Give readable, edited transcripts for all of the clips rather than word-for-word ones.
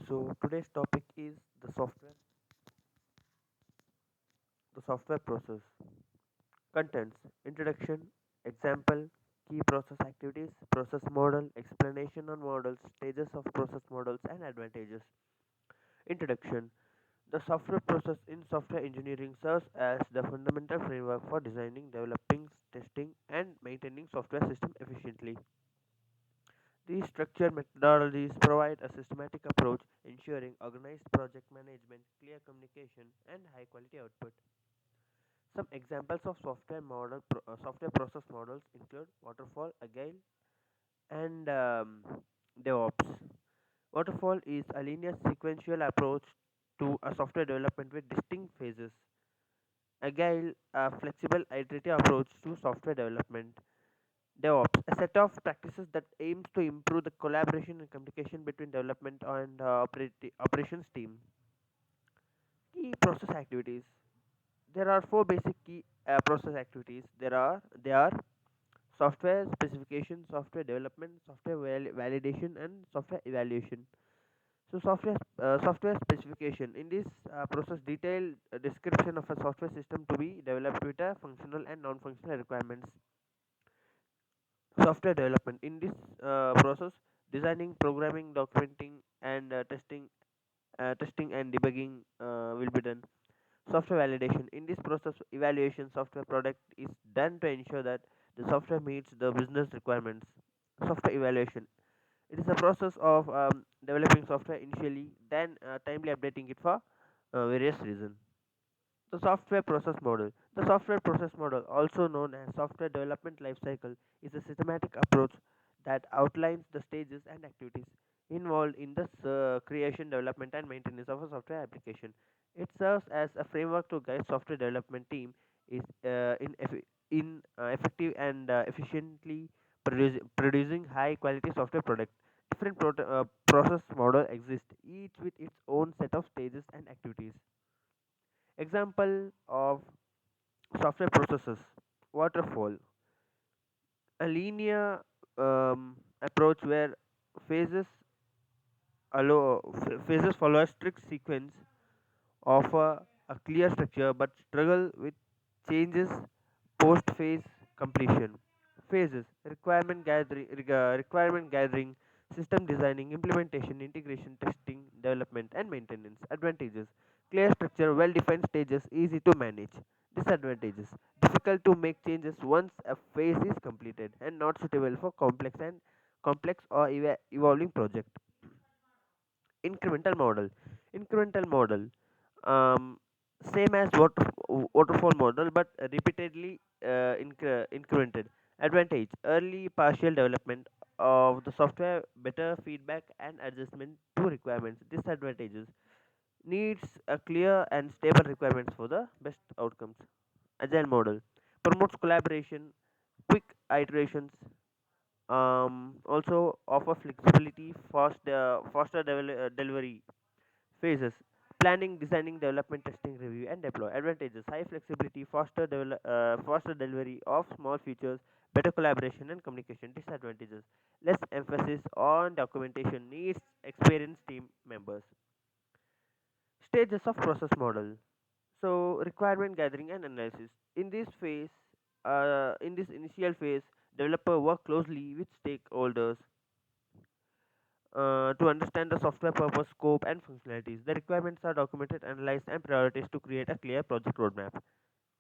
So today's topic is the software process. Contents: introduction, example, key process activities, process model, explanation on models, stages of process models, and advantages. Introduction: the software process in software engineering serves as the fundamental framework for designing, developing, testing, and maintaining software systems efficiently. These structured methodologies provide a systematic approach, ensuring organized project management, clear communication, and high quality output. Some examples of software process models include waterfall, agile, and DevOps. Waterfall is a linear sequential approach to a software development with distinct phases. Agile, a flexible iterative approach to software development. DevOps, a set of practices that aims to improve the collaboration and communication between development and operations team. Key process activities. There are four basic key process activities. They are software specification, software development, software validation, and software evaluation. So software specification. In this process, detailed description of a software system to be developed with a functional and non-functional requirements. Software development. In this process, designing, programming, documenting, and testing and debugging will be done. Software validation. In this process, evaluation software product is done to ensure that the software meets the business requirements. Software evaluation. It is a process of developing software initially, then timely updating it for various reasons. The software process model. The software process model, also known as software development lifecycle, is a systematic approach that outlines the stages and activities involved in the creation, development, and maintenance of a software application. It serves as a framework to guide software development team is effective and efficiently producing high quality software product. Different process model exist, each with its own set of stages and activities. Example of software processes: waterfall, a linear approach where phases phases follow a strict sequence, offer a clear structure but struggle with changes post phase completion. Phases: requirement gathering, system designing, implementation, integration, testing, development, and maintenance. Advantages: clear structure, well defined stages, easy to manage. Disadvantages: difficult to make changes once a phase is completed and not suitable for complex or evolving project. Incremental model. Incremental model, um, same as waterfall model but repeatedly incremented. Advantage: early partial development of the software, better feedback and adjustment to requirements. Disadvantages: needs a clear and stable requirements for the best outcomes. Agile model promotes collaboration, quick iterations, also offer flexibility, faster delivery. Phases: planning, designing, development, testing, review, and deploy. Advantages: high flexibility, faster delivery of small features, better collaboration and communication. Disadvantages: less emphasis on documentation, needs experienced team members. Stages of process model. So requirement gathering and analysis. In this initial phase, developer work closely with stakeholders to understand the software purpose, scope, and functionalities. The requirements are documented, analyzed, and prioritized to create a clear project roadmap.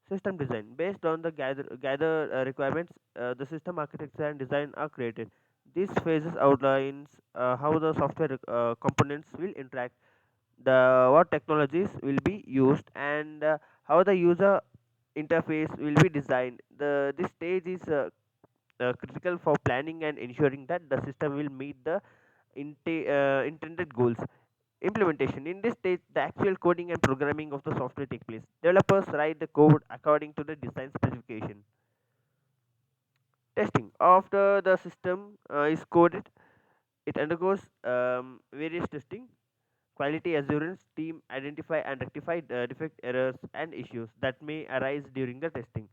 System design. Based on the gather requirements, the system architecture and design are created. These phases outlines how the software components will interact, the what technologies will be used, and how the user interface will be designed. This stage is critical for planning and ensuring that the system will meet the intended goals. Implementation. In this stage, the actual coding and programming of the software take place. Developers write the code according to the design specification. Testing. After the system is coded, it undergoes various testing. Quality assurance team identify and rectify defect errors and issues that may arise during the testing.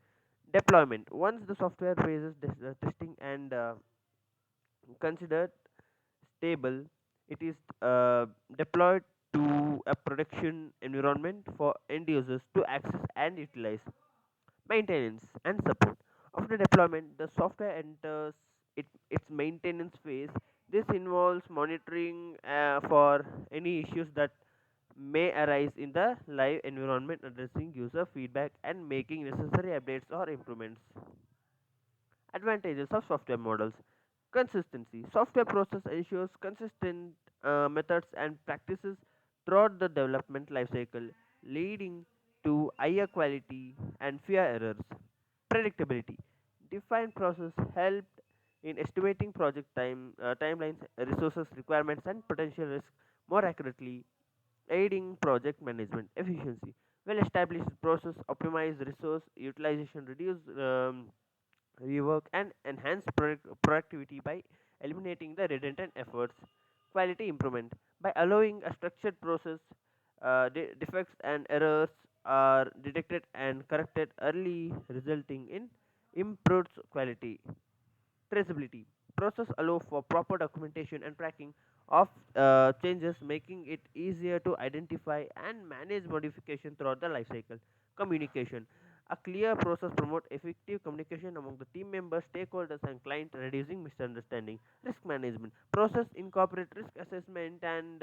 Deployment. Once the software phases testing and considered stable, It is deployed to a production environment for end users to access and utilize. Maintenance and support. After deployment, the software enters its maintenance phase. This involves monitoring for any issues that may arise in the live environment, addressing user feedback and making necessary updates or improvements. Advantages of software models. Consistency. Software process ensures consistent methods and practices throughout the development lifecycle, leading to higher quality and fewer errors. Predictability. Defined process helped in estimating project timelines, resources requirements, and potential risks more accurately, aiding project management efficiency. Well established process optimize resource utilization, reduce rework, and enhance productivity by eliminating the redundant efforts. Quality improvement by allowing a structured process, defects and errors are detected and corrected early, resulting in improved quality. Traceability. Process allow for proper documentation and tracking of changes, making it easier to identify and manage modification throughout the lifecycle. Communication. A clear process promote effective communication among the team members, stakeholders, and client, reducing misunderstanding. Risk management. Process incorporate risk assessment and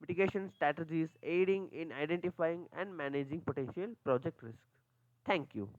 mitigation strategies, aiding in identifying and managing potential project risks. Thank you.